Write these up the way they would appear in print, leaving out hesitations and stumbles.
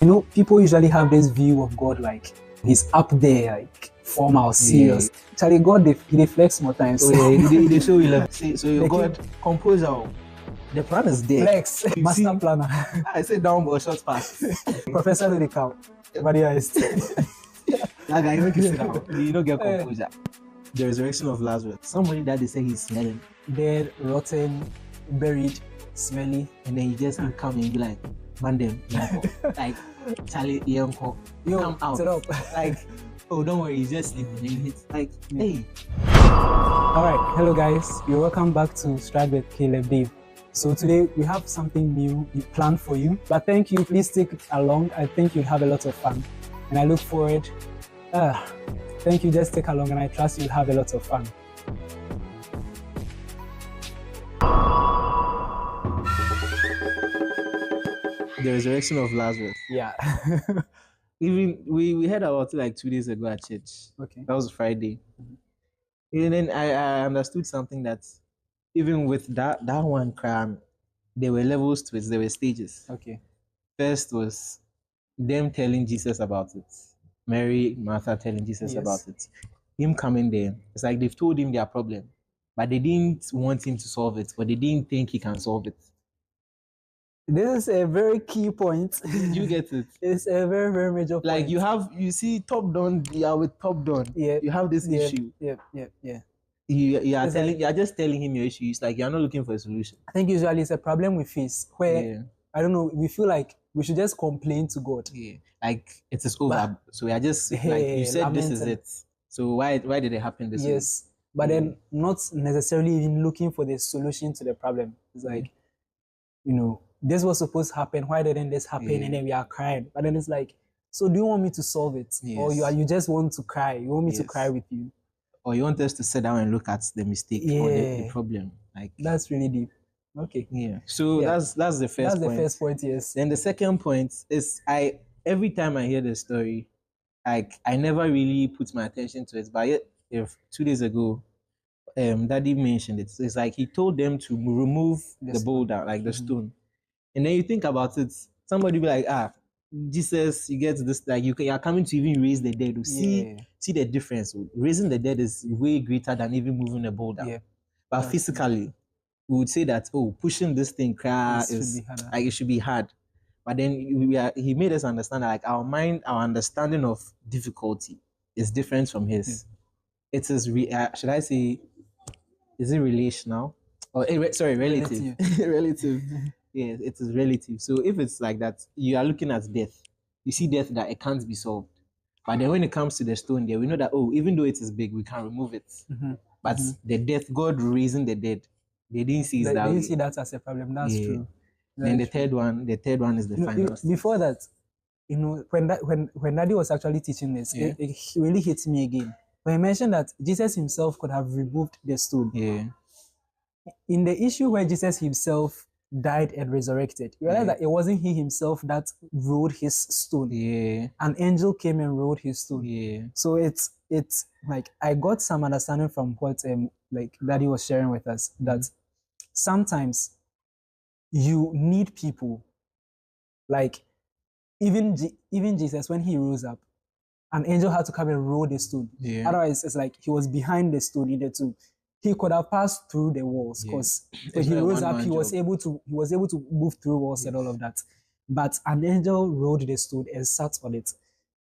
You know, people usually have this view of God like he's up there, like formal, serious. Charlie, God, he reflects more times. Oh yeah, they show you love. See, so your They God, Composure, the plan is there. Flex, You master see, planner, I say down but short pass. Professor Lyrical, various. That guy, you make you sit down. You don't get composure. The resurrection of Lazarus. Somebody that they say he's smelling, Dead, rotten, buried, smelly. and then you just come and be like, man them, like Charlie, Yanko, Yo, come out. sit up. Like, oh, don't worry, he's just sleeping. And it's like, hey. All right, hello guys. You're welcome back to Stride with Caleb Dave. So today we have something new planned for you. But thank you. Please stick along. I think you'll have a lot of fun, and I look forward. Thank you. Just stick along, and I trust you'll have a lot of fun. The resurrection of Lazarus. Yeah. Even we heard about it like 2 days ago at church. Okay. That was Friday. And then I understood something that even with that one crime, there were levels to it, there were stages. Okay. First was them telling Jesus about it. Mary, Martha telling Jesus Yes. about it. Him coming there. It's like they've told him their problem, but they didn't want him to solve it, or they didn't think he can solve it. This is a very key point. Did you get it? It's a very, very major point. Like you see Top Down, you are with Top Down. Yeah. You have this issue. Yeah. You are just telling him your issue. It's like you're not looking for a solution. I think usually it's a problem we face where I don't know, we feel like we should just complain to God. Yeah. Like it is over. So we are just like you said this is it. So why did it happen this way? Yes. But then not necessarily even looking for the solution to the problem. It's like, you know, this was supposed to happen. Why didn't this happen? And then we are crying. But then it's like, so do you want me to solve it? Yes. Or you just want to cry? You want me to cry with you? Or you want us to sit down and look at the mistake or the problem? Like that's really deep. Okay. Yeah. So that's the first point. That's the first point, yes. Then the second point is every time I hear the story, like I never really put my attention to it. But if 2 days ago, Daddy mentioned it. It's like he told them to remove the boulder, like the stone. And then you think about it, somebody be like, Jesus, you get this, like you are coming to even raise the dead. See the difference. Raising the dead is way greater than even moving a boulder. Yeah. But physically, we would say that pushing this thing it should be hard. But then he made us understand that like our understanding of difficulty is different from his. It is should I say, is it relational? Or relative. Relative. Yes, it is relative. So if it's like that, you are looking at death. You see death that it can't be solved. But then when it comes to the stone there, we know that, even though it is big, we can remove it. But the death, God raising the dead, they didn't see that. They didn't see that as a problem. That's true. Then the third one is the final. Before that, you know, when Daddy was actually teaching this, it really hit me again. When he mentioned that Jesus himself could have removed the stone. Yeah. In the issue where Jesus himself died and resurrected, you realize that it wasn't he himself that rolled his stone. Yeah. An angel came and rolled his stone. Yeah. So it's like I got some understanding from what like Daddy was sharing with us, that sometimes you need people. Like even Jesus, when he rose up, an angel had to come and roll the stone. Yeah. Otherwise, it's like he was behind the stone. He could have passed through the walls because when he rose up, he was able to move through walls and all of that. But an angel rolled the stone and sat on it.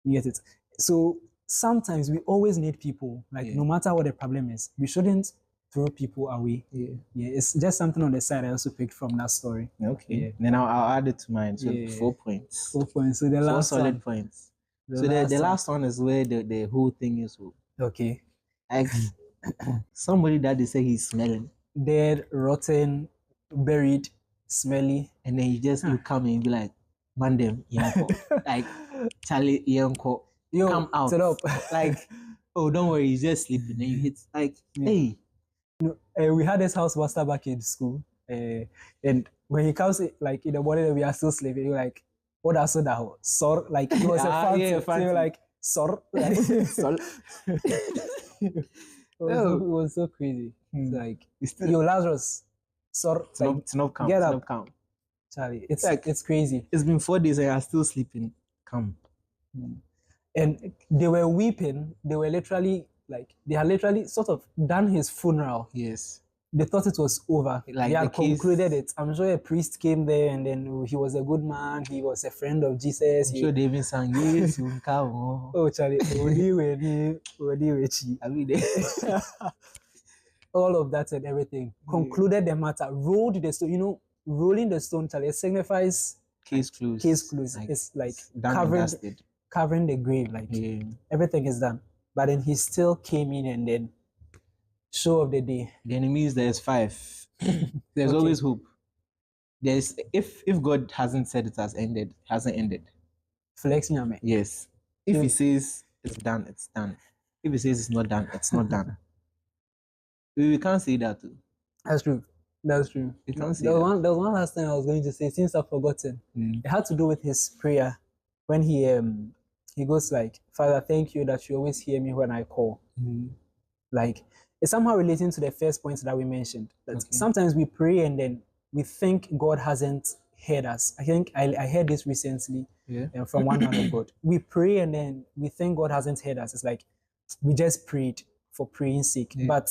You get it? So sometimes we always need people. Like no matter what the problem is, we shouldn't throw people away. Yeah, it's just something on the side I also picked from that story. Okay. Yeah. Then I'll add it to mine. So 4 points. 4 points. So the last solid points. The last one is where the whole thing is. Okay. Like somebody that they say he's smelling. Dead, rotten, buried, smelly. And then you just come and be like, man them, Yanko. Like Charlie Yanko. Come out. Sit up. Like, oh, don't worry, he's just sleeping. And you hit like, hey. You know, we had this house master back in school. And when he comes like in the morning we are still sleeping, you're like, what else that whole? Sor, like it was a fancy. So you're like, sor, like sol. It was so crazy. It's like, yo, Lazarus, sor, it's not count. Get it's up. not count. Charlie, it's crazy. It's been 4 days and you're still sleeping. Come. And they were weeping. They were literally like, they had literally sort of done his funeral. Yes. They thought it was over. Like they the had case- concluded it. I'm sure a priest came there, and then he was a good man. He was a friend of Jesus. I'm sure they even sang yes, come. Oh, Charlie, Odi I mean, they- all of that and everything. Concluded the matter, rolled the stone. You know, rolling the stone, Charlie, it signifies case closed. case closed. Like, it's like done and dusted. covering the grave. Like Yeah. everything is done. But then he still came in, and then show of the day. The enemies, there's 5. There's Okay. always hope. There's if God hasn't said it has ended, it hasn't ended. Flexing on me. Yes. If Yeah. he says it's done, it's done. If he says it's not done, it's not done. We can't say that too. That's true. That's true. We can't say There was that. one last thing I was going to say, since I've forgotten. Mm. It had to do with his prayer when he goes like, Father, thank you that you always hear me when I call. Mm. Like, it's somehow relating to the first point that we mentioned. That Okay. sometimes we pray and then we think God hasn't heard us. I think I heard this recently Yeah. from one man of God. We pray and then we think God hasn't heard us. It's like we just prayed for praying's sake. Yeah. But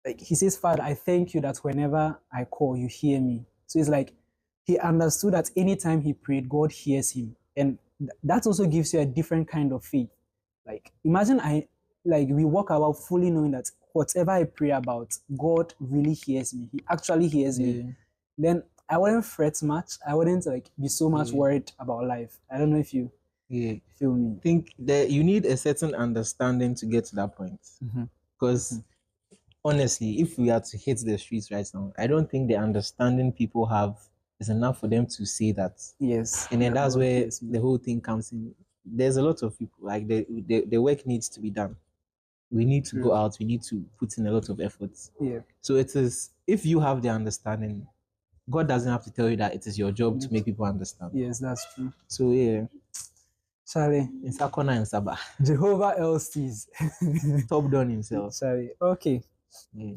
like he says, Father, I thank you that whenever I call, you hear me. So it's like he understood that anytime he prayed, God hears him. And that also gives you a different kind of faith. Like imagine we walk about fully knowing that whatever I pray about, God really hears me. He actually hears me. Yeah. Then I wouldn't fret much. I wouldn't like be so much worried about life. I don't know if you Yeah. feel me. I think that you need a certain understanding to get to that point. Because honestly, if we are to hit the streets right now, I don't think the understanding people have is enough for them to say that. Yes. And then that's God where hears me. the whole thing comes in. There's a lot of people, like the work needs to be done. We need to go out, we need to put in a lot of efforts. Yeah. So it is, if you have the understanding, God doesn't have to tell you that it is your job to make people understand. Yes, that's true. So yeah, Charlie, in Sakona and Saba, Jehovah El-Steeze. top down himself. Charlie. Okay. Yeah.